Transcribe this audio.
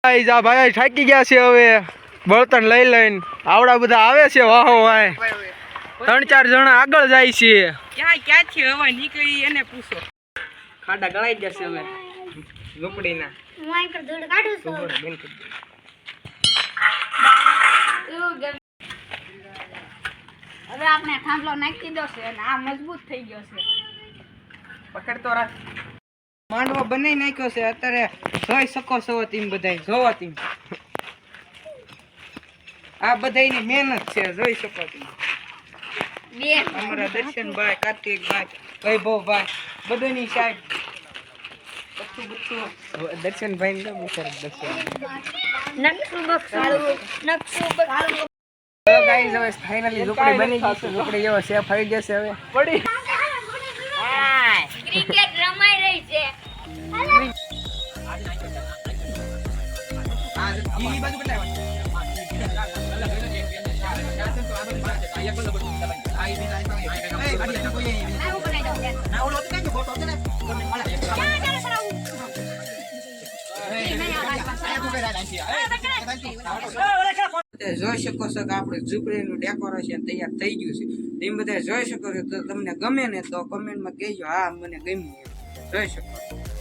જા ભાઈ થાકી ગયા છે હવે બળતણ લઈ લઈને આવડા બધા આવે છે વાહો વાય 3-4 જણા આગળ જાય છે ક્યાંથી હવા નીકળી એને પૂછો ખાડા ગળાઈ જશે હવે ઝૂંપડીના હું અહીં પર ધૂળ કાઢું છું હવે આપણે થાંભલો નાખી દો છે અને આ મજબૂત થઈ ગયો છે પકડતો રાખ માંડવો બનાવી નાખ્યો છે અત્યારે જોઈ શકો છો તીમ બધાય જોવો તીમ આ બધાયની મહેનત છે જોઈ શકો તીમ બે અમારા દર્શનભાઈ કાર્તિકભાઈ વૈભવભાઈ બધાની સાહેબ દર્શનભાઈ ને નકશો બખાડું ચલો ગાઈસ હવે ફાઇનલી ઝૂંપડી બની ગઈ છે ઝૂંપડી જેવો શેપ આવી જશે હવે પડી ક્રિકેટ રમાઈ રહી છે ઈ બાજુ બદલાય જોઈ શકો છો કે આપણે ઝૂંપડીનું ડેકોરેશન તૈયાર થઈ ગયું છે તેમ બધા જોઈ શકો છો તો તમને ગમે ને તો કમેન્ટમાં કહેજો હા મને ગમ્યું જોઈ શકો